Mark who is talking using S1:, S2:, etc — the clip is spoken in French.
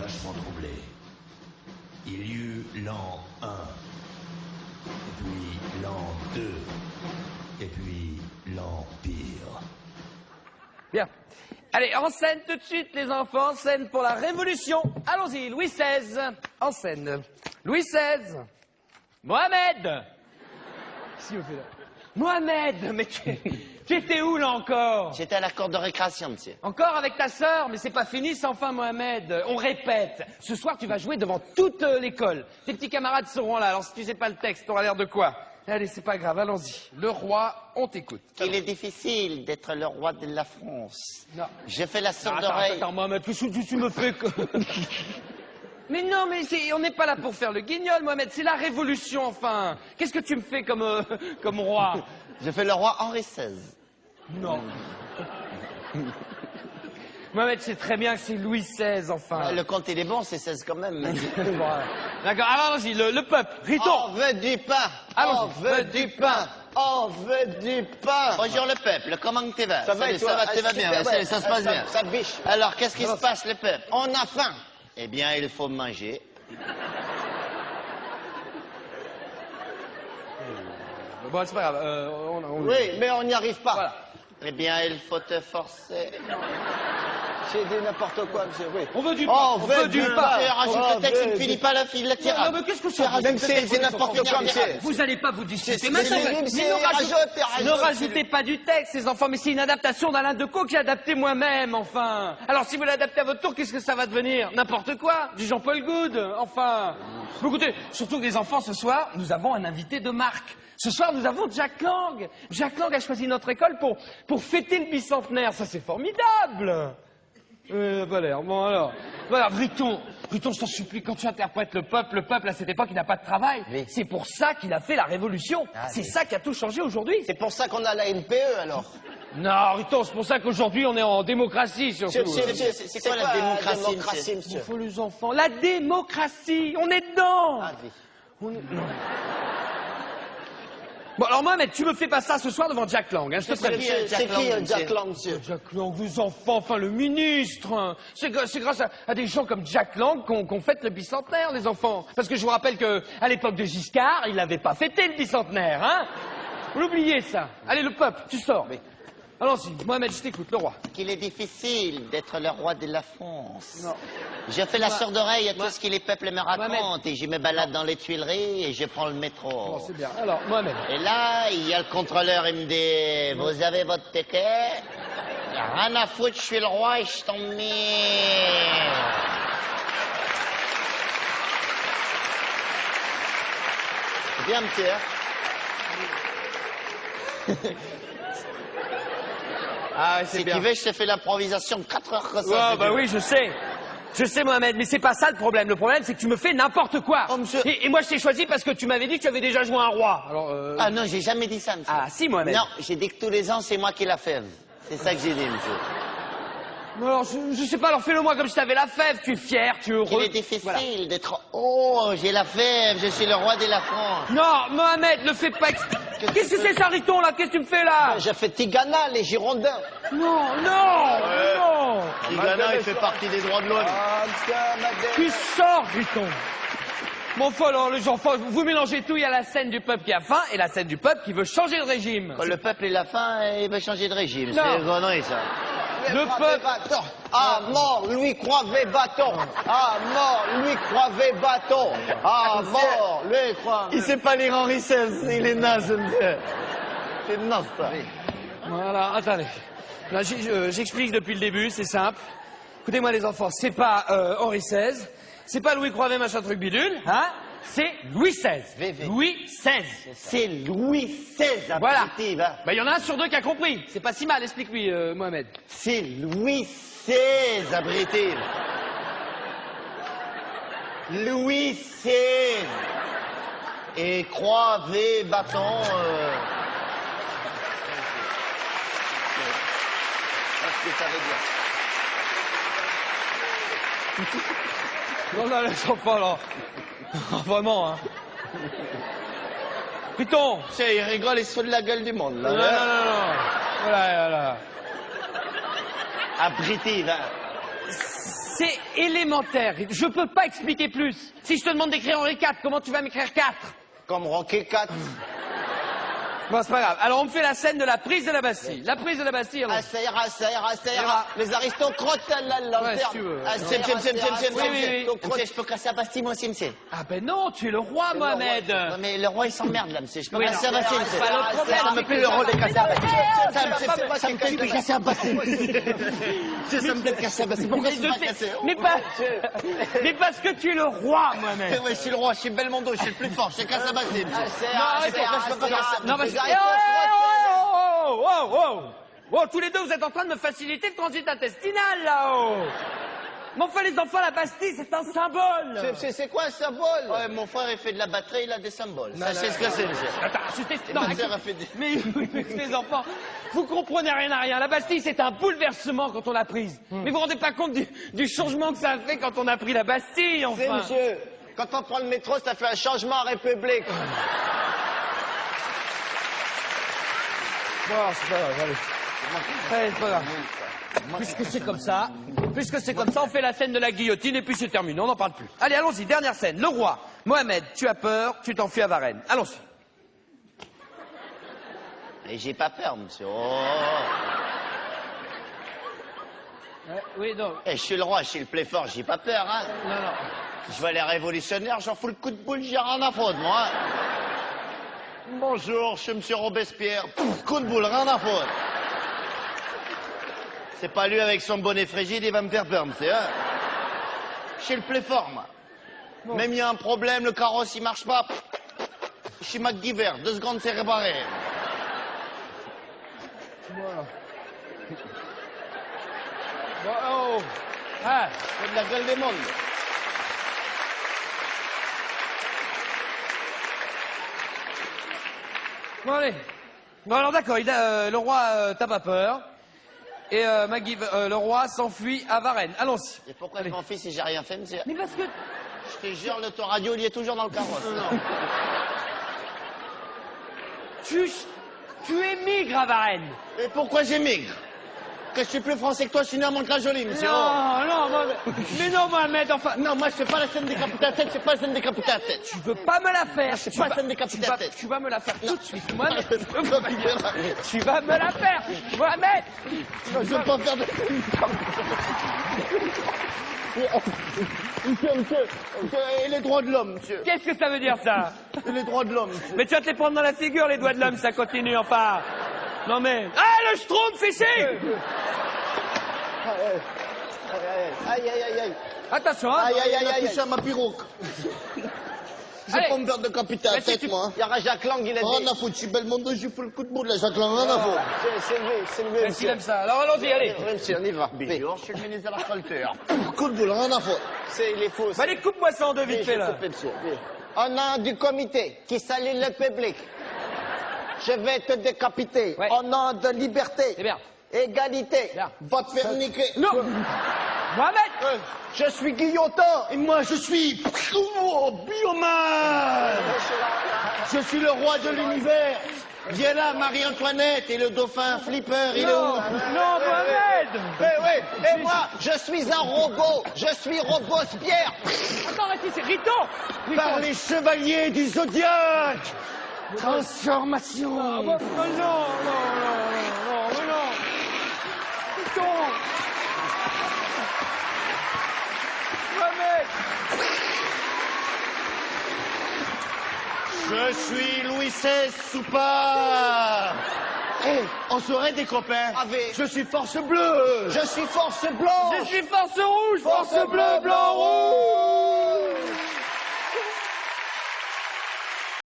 S1: vachement troublé. Il y eut l'an 1, et puis l'an 2, et puis l'Empire.
S2: Bien. Allez, en scène tout de suite, les enfants, en scène pour la Révolution. Allons-y, Louis XVI, en scène. Louis XVI. Mohamed. Si, on fait là. Mohamed, mais tu étais où là encore?
S3: J'étais à la cour de récréation, monsieur.
S2: Encore avec ta sœur? Mais c'est pas fini sans fin, Mohamed. On répète. Ce soir, tu vas jouer devant toute l'école. Tes petits camarades seront là, alors si tu sais pas le texte, t'auras l'air de quoi? Allez, c'est pas grave, allons-y. Le roi, on t'écoute.
S3: Il est difficile d'être le roi de la France.
S2: Non.
S3: J'ai fait la sourde
S2: Attends,
S3: oreille.
S2: attends, Mohamed, qu'est-ce que tu me fais Mais non, mais on n'est pas là pour faire le guignol, Mohamed, c'est la révolution, enfin. Qu'est-ce que tu me fais comme roi?
S3: J'ai fait le roi Henri XVI.
S2: Non. Mohamed, c'est très bien que c'est Louis XVI, enfin.
S3: Le compte, il est bon, c'est 16 quand même.
S2: D'accord, allons-y, le peuple, Riton.
S3: On veut du pain. On veut du pain. On veut du pain. Bonjour le peuple, comment tu vas?
S4: Ça va et toi?
S3: Ça va bien, ça se passe bien.
S4: Ça biche.
S3: Alors, qu'est-ce qui se passe, le peuple? On a faim. Eh bien, il faut manger.
S2: Bon, c'est pas grave,
S4: Oui, mais on n'y arrive pas.
S2: Voilà.
S3: Eh bien, il faut te forcer.
S4: J'ai dit n'importe quoi, monsieur. Oui.
S2: On veut du pain.
S4: On veut du pain.
S3: Tu rajoutes le texte, tu ne finis pas la tirade.
S2: Non, mais qu'est-ce que c'est?
S4: Même si c'est n'importe quoi, monsieur.
S2: Vous n'allez pas vous discuter.
S4: C'est
S2: Maintenant,
S4: libre,
S2: mais
S4: c'est
S2: ne rajoutez pas du texte, les enfants. Mais c'est une adaptation d'Alain Decaux que j'ai adapté moi-même, enfin. Alors, si vous l'adaptez à votre tour, qu'est-ce que ça va devenir? N'importe quoi. Du Jean-Paul Goude, enfin. Écoutez, surtout que les enfants, ce soir, nous avons un invité de marque. Ce soir, nous avons Jack Lang. Jack Lang a choisi notre école pour fêter le bicentenaire. Ça, c'est formidable. Pas l'air. Bon, alors. Voilà, Riton, je t'en supplie, quand tu interprètes le peuple à cette époque, il n'a pas de travail.
S3: Oui.
S2: C'est pour ça qu'il a fait la révolution. C'est ça qui a tout changé aujourd'hui.
S4: C'est pour ça qu'on a la NPE, alors.
S2: Non, Riton, c'est pour ça qu'aujourd'hui, on est en démocratie, surtout.
S3: C'est quoi la démocratie,
S4: monsieur?
S2: Il faut les enfants. La démocratie, on est dedans.
S3: Ah, oui.
S2: On est... Bon, alors Mohamed, tu me fais pas ça ce soir devant Jack Lang, hein, je te préviens.
S4: C'est qui Jack Lang, monsieur?
S2: Jack Lang, vos enfants, enfin le ministre. Hein. C'est grâce à des gens comme Jack Lang qu'on fête le bicentenaire, les enfants. Parce que je vous rappelle que à l'époque de Giscard, il n'avait pas fêté le bicentenaire, hein. Vous l'oubliez ça. Allez, le peuple, tu sors.
S3: Oui.
S2: Allons-y, Mohamed, je t'écoute, le roi.
S3: Qu'il est difficile d'être le roi de la France.
S2: Non.
S3: Je fais la sourde oreille à tout
S2: Moi-
S3: ce que les peuples me racontent et je me balade dans les Tuileries et je prends le métro.
S2: Bon, c'est bien. Alors, Mohamed.
S3: Et là, il y a le contrôleur, il me dit, vous avez votre ticket? Rien à foutre, je suis le roi et je t'emmerde. C'est bien, monsieur, hein?
S2: Ah,
S3: Si tu veux, je te fais l'improvisation 4 heures que ça.
S2: Ouais, bah oui, je sais. Je sais, Mohamed, mais c'est pas ça le problème. Le problème, c'est que tu me fais n'importe quoi.
S3: Oh, monsieur.
S2: Et moi, je t'ai choisi parce que tu m'avais dit que tu avais déjà joué un roi. Alors,
S3: Ah non, j'ai jamais dit ça, monsieur.
S2: Ah, si, Mohamed.
S3: Non, j'ai dit que tous les ans, c'est moi qui la fève. C'est ça que j'ai dit, monsieur.
S2: Alors, je sais pas, alors fais-le moi comme si t'avais la fève. Tu es fier, tu es heureux.
S3: Il est difficile
S2: Voilà.
S3: d'être... Oh, j'ai la fève, je suis le roi de la France.
S2: Non, Mohamed, ne fais pas... Qu'est-ce que c'est ça, Riton, là? Qu'est-ce que tu me fais, là?
S4: J'ai fait Tigana, les Girondins.
S2: Non, non.
S3: Tigana, il fait partie des droits de l'homme.
S2: Tu sors, Riton. Bon, enfin, alors, les enfants, vous mélangez tout. Il y a la scène du peuple qui a faim et la scène du peuple qui veut changer de régime.
S3: Quand le peuple est la faim, il va changer de régime.
S2: Non.
S3: C'est connerie, ça.
S2: Le peuple...
S4: Ah, mort, lui croivait bâton. Ah, mort, lui croivait bâton. Ah, mort, lui croivait...
S3: Il sait pas lire Henri XVI, il est naze, monsieur. C'est naze, ça.
S2: Voilà, attendez. Là, j'explique depuis le début, c'est simple. Écoutez-moi les enfants, c'est pas Henri XVI, c'est pas Louis Croivet machin truc bidule, hein? C'est Louis XVI. Louis XVI.
S3: C'est Louis XVI,
S2: Voilà.
S3: abruti, va.
S2: Bah, il y en a un sur deux qui a compris. C'est pas si mal, explique-lui, Mohamed.
S3: C'est Louis XVI, abruti. Louis XVI. Et croivez, bâton... Qu'est-ce que ça veut dire?
S2: Non, là, les enfants, là. Vraiment, hein. Python.
S3: C'est, il rigole, il se fout de la gueule du monde, là.
S2: Non, non, non, non. Voilà, voilà.
S3: Abruti, va.
S2: C'est élémentaire. Je peux pas expliquer plus. Si je te demande d'écrire Henri IV, comment tu vas m'écrire 4?
S4: Comme Rocky 4.
S2: Bon, c'est pas grave. Alors, on me fait la scène de la prise de la Bastille. La prise de la Bastille, alors...
S4: Ah, ça ira, ça ira, ça
S2: ira.
S4: ira. Les aristocrates, la lanterne.
S2: Ouais, si tu veux.
S4: Ah, ça ira, ça ira, ça ira.
S2: Oui.
S4: Monsieur, je peux casser la Bastille, moi aussi, monsieur.
S2: Ah ben non, tu es le roi, Mohamed.
S4: Non, mais le roi, il s'emmerde, là, monsieur. Je peux
S2: Oui,
S4: casser la
S2: non,
S4: Bastille,
S2: c'est
S4: monsieur.
S2: pas le problème.
S4: Ça me plaît le rôle de casser la Bastille. Ça me plaît de casser la Bastille. Ça me plaît de casser la Bastille. Pourquoi tu m'as cassé?
S2: Mais parce que tu es le roi, Mohamed.
S4: Oui, je suis le roi, je suis Belmondo, je suis le plus fort, je casse la Bastille, monsieur.
S2: Non, parce que... Oh, tous les deux, vous êtes en train de me faciliter le transit intestinal, là-haut. Mais enfin, les enfants, la Bastille, c'est un symbole.
S4: C'est quoi un symbole? Ouais, mon frère, il fait de la batterie, il a des symboles. Sachez ce que c'est, monsieur.
S2: Attends, je t'explique.
S4: Ma sœur a fait des...
S2: Mais les enfants, vous comprenez rien à rien. La Bastille, c'est un bouleversement quand on l'a prise. Mais vous vous rendez pas compte du changement que ça a fait quand on a pris la Bastille, enfin.
S4: C'est, monsieur, quand on prend le métro, ça fait un changement en République.
S2: Bon, c'est pas grave, allez. Allez, c'est pas grave. Puisque c'est comme ça, on fait la scène de la guillotine et puis c'est terminé, on n'en parle plus. Allez, allons-y, dernière scène. Le roi, Mohamed, tu as peur, tu t'enfuis à Varennes. Allons-y.
S3: Et j'ai pas peur, monsieur. Oh.
S2: Oui, non.
S3: Eh, je suis le roi, je suis le plus fort, j'ai pas peur, hein.
S2: Non.
S3: Je vois les révolutionnaires, j'en fous le coup de boule, j'ai rien à foutre, moi. Hein. Bonjour, je suis monsieur Robespierre. Pouf, coup de boule, rien à foutre. C'est pas lui avec son bonnet frigide, il va me faire peur, monsieur. Hein. Je suis le plus fort, moi. Bon. Même il y a un problème, le carrosse il marche pas. Je suis MacGyver, 2 secondes c'est réparé.
S2: Voilà. Bon, oh. Ah,
S3: c'est de la gueule des mondes.
S2: Bon, allez. Bon, alors d'accord, le roi t'as pas peur. Et le roi s'enfuit à Varennes. Allons-y.
S3: Et pourquoi je m'enfuis si j'ai rien fait, monsieur?
S2: Mais parce que...
S3: Je te jure, l'autoradio, il est toujours dans le carrosse.
S2: Non. Tu émigres à Varennes.
S3: Et pourquoi j'émigre? Que je suis plus français que toi, je suis né à Mantes-la-Jolie, monsieur.
S2: Non, mais non, Mohamed, enfin...
S3: Non, moi, je fais pas la scène décapitée à tête, je fais pas la scène décapitée à tête.
S2: Tu veux pas me la faire.
S3: Je fais pas la scène décapitée à tête.
S2: Tu vas me la faire tout de suite, Mohamed.
S3: Non,
S2: tu vas me la faire, Mohamed.
S3: Je veux pas faire de... Monsieur, et les droits de l'homme, monsieur.
S2: Qu'est-ce que ça veut dire, ça?
S3: Et les droits de l'homme, monsieur.
S2: Mais tu vas te les prendre dans la figure, les doigts de l'homme, ça continue, enfin. Non mais... Ah, le schtroumpf ici.
S3: Aïe.
S2: Attention, hein.
S3: Aïe, touché à ma pirogue. Je vais pas me faire décapiter la tête, moi.
S4: Il y aura Jacques Lang, il a dit.
S3: Rien à foutre, je suis Belmondo, je fous le coup de boule, là, Jacques Lang, rien à foutre.
S4: C'est le
S2: Est-ce qu'il aime ça? Alors allons-y, allez.
S4: Oui, monsieur, on y va.
S3: Bonjour, je suis le ministre de la Culture. Coup de boule, rien à foutre.
S4: Il est faux.
S2: Bah, allez, coupe-moi ça en deux vite fait, là.
S4: Au nom du comité qui salue le public, je vais te décapiter.
S2: Ouais.
S4: Au nom de liberté,
S2: C'est bien.
S4: égalité,
S2: Bien.
S3: Va te faire niquer.
S2: Non. Mohamed.
S4: je suis guillotin.
S3: Et moi, je suis... Oh, Bioman. Je suis le roi de l'univers. Viens là, Marie-Antoinette et le dauphin Flipper, il est où?
S2: Non, Mohamed.
S4: Et moi, je suis un robot. Je suis Robespierre.
S2: Attends, arrête, c'est Rito.
S3: Par les chevaliers du Zodiaque. Transformation.
S2: Ah, bah, non. Rito. Mohamed.
S3: Je suis Louis XVI sous pas. Hey, on serait des copains. Je suis Force Bleue.
S4: Je suis Force Blanche.
S2: Je suis force rouge, force bleue, blanc, rouge.